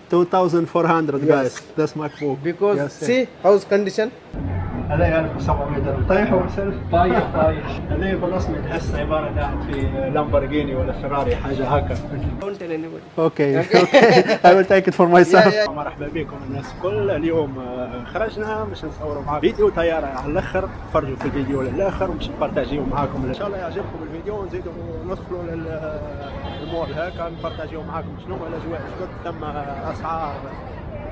2400 guys. Yes. That's MacBook. Because Yes, see how's condition. هذا 1700 درهم. طايح ومسل. طايح. هذا بالرسمي تحس عباره قاعد في لامبورجيني ولا فيراري حاجه هكا. Don't tell anybody. اوكي I will take it for myself. Yeah, مرحبا بكم الناس الكل. اليوم خرجنا باش نصوروا معاكم فيديو طياره على الاخر. تفرجوا في الفيديو للاخر وباش نبارطاجيو معاكم. ان شاء الله يعجبكم الفيديو ونزيدوا ندخلوا للمول هكا نبارطاجيو معاكم شنو هو الاجواء الجدد. ثم اسعار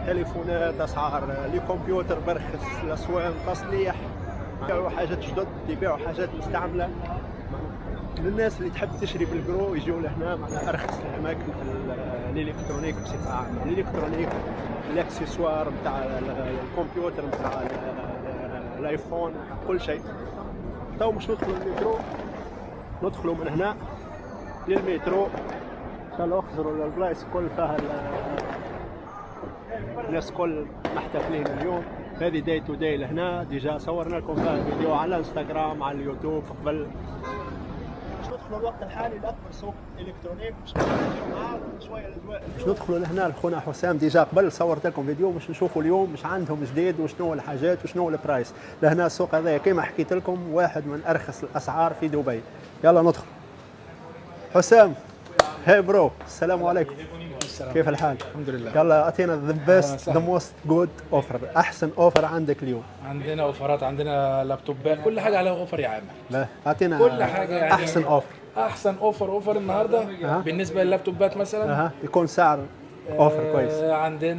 تليفونات، اسعار لي كمبيوتر برخص، الاسواق تصليح، يبيعوا حاجات جدد، يبيعوا حاجات مستعمله. للناس اللي تحب تشري بالجرو يجوا لهنا. معناها ارخص الاماكن في الالكترونيك بصفه عامه. الالكترونيك، الاكسسوار نتاع الكمبيوتر، نتاع الايفون، كل شيء. تو مش ندخلوا المترو، ندخلوا من هنا للمترو. ان شاء الله اخزروا البلايص كل فيها الناس كل محتفلين اليوم. هذه داي تو داي لهنا. ديجا صورنا لكم فيها فيديو على الانستغرام، على اليوتيوب قبل. باش ندخلوا الوقت الحالي لاكبر سوق الكترونيك باش نتفاعلوا معاكم شويه الاجواء. باش ندخلوا لهنا لخونا حسام. ديجا قبل صورت لكم فيديو باش نشوفوا اليوم مش عندهم جديد وشنو الحاجات وشنو البرايس. لهنا السوق هذا كما حكيت لكم واحد من ارخص الاسعار في دبي. يلا ندخل. حسام، هاي برو، السلام عليكم. كيف الحال؟ الحمد لله. يلا اعطينا ذا بيست ذا موست جود اوفر، احسن اوفر عندك اليوم. عندنا اوفرات، عندنا لابتوبات، كل حاجه عليها اوفر يا عامر. لا اعطينا كل حاجه يعني احسن اوفر. احسن اوفر النهارده. بالنسبه لللابتوبات مثلا يكون سعر اوفر كويس.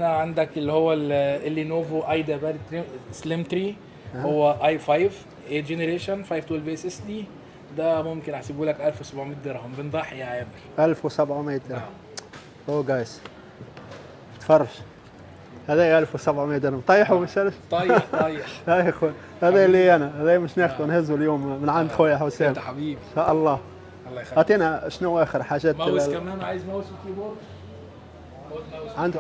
عندك اللي هو اللينوفو ايدا باد سليم 3. هو اي 5 8 جنريشن 512 اس اس دي. ده ممكن احسبه لك 1700 درهم. بنضحي يا عامر. 1700 درهم. اوه جايز تفرج. هذا 1700 درهم. طايح ومشلش. طايح. لا يا اخوان، هذا اللي انا هذا مش ناخذه نهزه اليوم من عند خويا حسام. انت حبيبي. ان شاء الله. الله يخليك. اعطينا شنو اخر حاجات. ماوس كمان، عايز ماوس وكيبورد.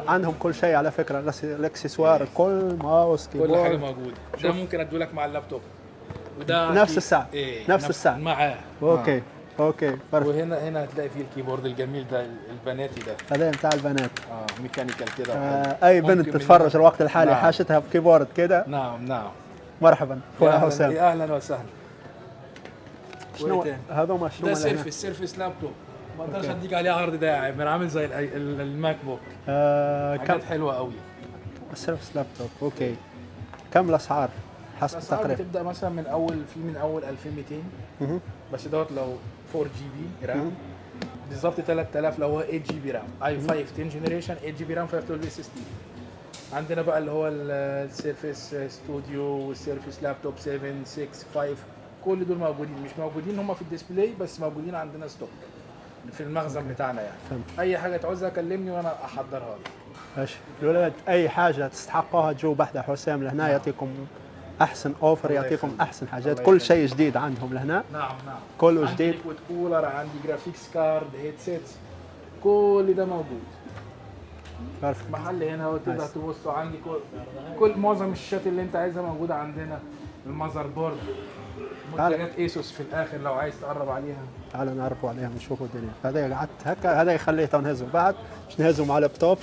عندهم كل شيء على فكره. الاكسسوار كل ماوس كيبورد كل حاجه موجوده. ده ممكن ادولك مع اللابتوب. وده نفس السعر. نفس السعر معاه. اوكي اوكي فرق. وهنا هتلاقي فيه الكيبورد الجميل ده البناتي ده. هذا بتاع البنات. ميكانيكال كده. اي بنت تتفرج الوقت الحالي نعم. حاشتها بكيبورد كده. نعم. مرحبا خويا حسام. اهلا وسهلا. شنو هذوما شنو ده سيرفيس لابتوب. ما اقدرش اديك عليه عرض ده يا عامر. عامل زي الماك بوك. حاجات حلوه قوي. السيرفيس لابتوب. اوكي. كم الاسعار حسب التقرير؟ بتبدا مثلا من اول 2200. بس دوت لو 4 جي بي رام. بالظبط 3000 لو هو 8 جي بي رام. اي 5 10 جنريشن 8 جي بي رام 512 اس اس دي. عندنا بقى اللي هو السيرفيس ستوديو والسيرفيس لابتوب 7 6 5. كل دول موجودين. مش موجودين هم في الديسبلاي بس موجودين عندنا ستوك في المخزن بتاعنا يعني. اي حاجه تعوزها كلمني وانا احضرها لك. ماشي الولاد. اي حاجه تستحقوها تجوا بحدا حسام لهنا. يعطيكم احسن اوفر، يعطيكم احسن حاجات. كل شيء جديد عندهم لهنا. نعم. كله جديد. عندي ليكويد كولر، عندي جرافيكس كارد، هيدسيتس، كل ده موجود. محل هنا هو تقدر تبص. عندي كل معظم الشاشات اللي انت عايزها موجوده عندنا. المذر بورد، منتجات ايسوس في الاخر لو عايز تقرب عليها. تعالوا نقربوا عليهم نشوفوا الدنيا. هذا قعدت هكا. هذا يخليه نهزه بعد مش نهزه مع لابتوب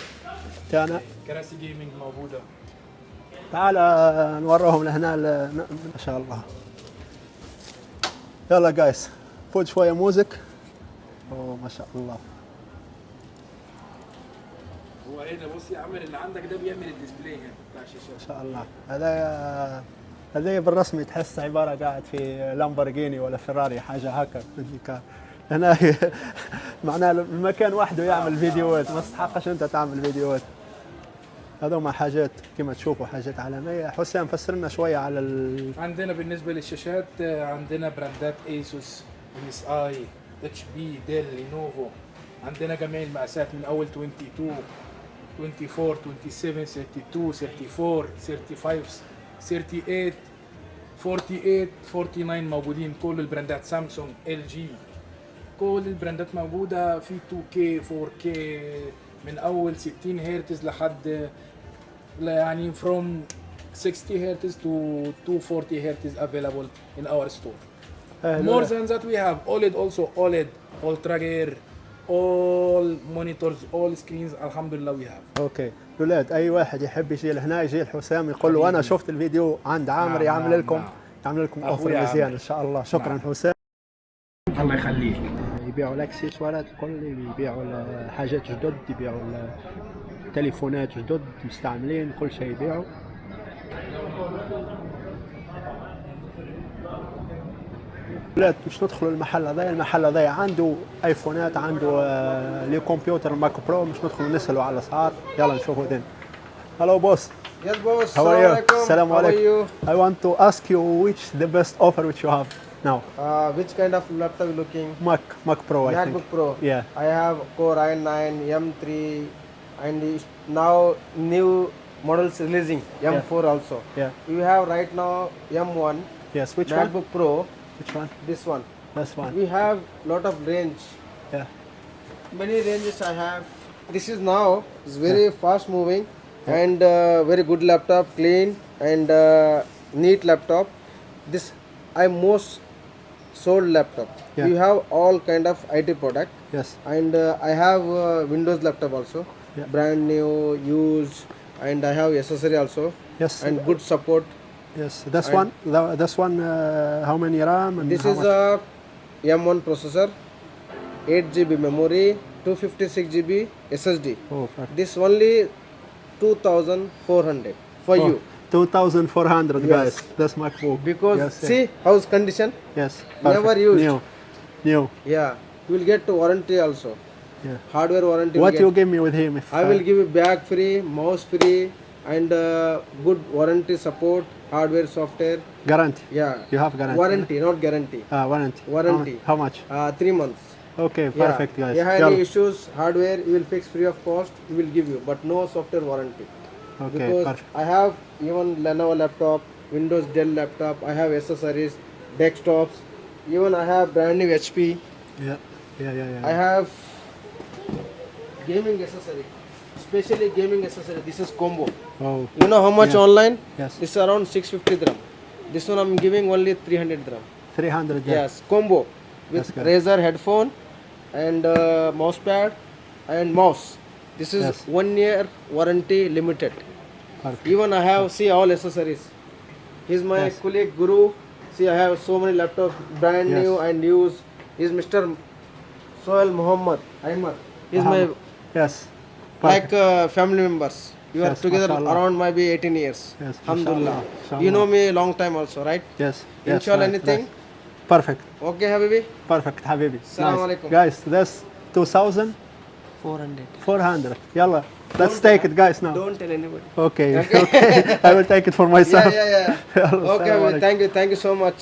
تاعنا. كراسي جيمنج موجوده. تعال نوروهم لهنا ما شاء الله. يلا جايز فوت شويه موزك. اوه ما شاء الله. هو هنا بص يا عمر اللي عندك ده بيعمل الديسبلاي هنا بتاع الشاشات. ما شاء الله. هذا بالرسمي تحس عباره قاعد في لامبورجيني ولا فيراري حاجه هكا. هنا معناه المكان وحده يعمل فيديوهات. ما تستحقش انت تعمل فيديوهات. هذوما حاجات كما تشوفوا حاجات عالميه. حسام فسر لنا شويه على عندنا بالنسبه للشاشات عندنا براندات ايسوس، ام اس اي، اتش بي، ديل، لينوفو. عندنا جميع المقاسات من اول 22 24 27 32 34 35 38 48 49 موجودين. كل البراندات سامسونج، ال جي، كل البراندات موجوده. في 2K 4K من اول 60 هرتز لحد يعني from 60 hertz to 240 hertz available in our store. More than that we have OLED also, OLED, Ultra Gear, all monitors, all screens. Alhamdulillah we have. اوكي دولاد، اي واحد يحب يجي لهنا يجي الحسام يقول له انا حبيبي. شفت الفيديو عند عامر، نعم، يعمل نعم، لكم نعم. يعمل لكم أخويا اوفر مزيان عامر. ان شاء الله. شكرا نعم. حسام. الله يخليك. يبيعوا الاكسسوارات الكل، يبيعوا الحاجات جدد، يبيعوا التليفونات جدد مستعملين، كل شيء يبيعوا. ولاد مش ندخلوا المحل هذا، المحل هذا عنده ايفونات، عنده لي كمبيوتر الماك برو، مش ندخلوا نسالوا على الاسعار. يلا نشوفوا دين. هلو بوس. Yes, boss. How are you? Assalamu How are alaikum. you? I want to ask you which the best offer which you have now. Which kind of laptop you looking? Mac Pro, I think. MacBook Pro. Yeah. I have Core i9, M3, and now new models releasing M4 also. Yeah. We have right now M1, Yes. Which MacBook Pro. one? Which one? This one. This one. We have lot of range. Yeah. Many ranges I have. This is now is very fast moving and very good laptop, clean and neat laptop. This I most sold laptop. Yeah. We have all kind of IT product Yes. and I have Windows laptop also, Yeah. brand new, used, and I have accessory also Yes. and good support. Yes. This and- one. This one. How many RAM? And This how is much? a M1 processor, 8 GB memory, 256 GB SSD. Oh, perfect. This only 2,400 for Oh, you 2,400 Yes. guys. That's MacBook. because Yes, yes. see how's condition. Yes. never perfect. used. New. Yeah, you will get warranty also. Yeah. Hardware warranty. What will you get. give me with him? If I will give you bag free, mouse free, and good warranty support, hardware, software. guarantee. Yeah. You have guarantee. Warranty, not guarantee. Warranty. Warranty. How much? 3 months. Okay. Yeah. Perfect, guys. If you have يلا. any issues, hardware, you will fix free of cost. We will give you, but no software warranty. Okay. Because Perfect. I have even Lenovo laptop, Windows Dell laptop, I have accessories, desktops, even I have brand new HP, Yeah. I have gaming accessory, especially gaming accessory. This is combo. Oh. You know how much Yeah. online? Yes. This is around 650 dirham. This one I'm giving only 300 dirham. 300. Yes, combo with That's good. Razer headphone and mouse pad and mouse. This is Yes. 1 year warranty limited. Perfect. Even I have see all accessories. He's my Yes. colleague Guru. See I have so many laptops brand Yes. new and used. He's Mr. Sohail Muhammad Ahmad. He's Muhammad. my Yes. like family members. We are Yes, together mashallah. around maybe 18 years. Yes, Alhamdulillah. mashallah, You know mashallah. me long time also, right? Yes. Inshallah, right, anything? right. Perfect. Okay, Habibi. Perfect حبيبي. السلام عليكم. Guys, this 2,400. 400. يلا. Let's Don't- take it guys now. Don't tell anybody. Okay. Okay. I will take it for myself. Yeah. يلا، Okay, السلام Habibi. عليكم. Thank you so much.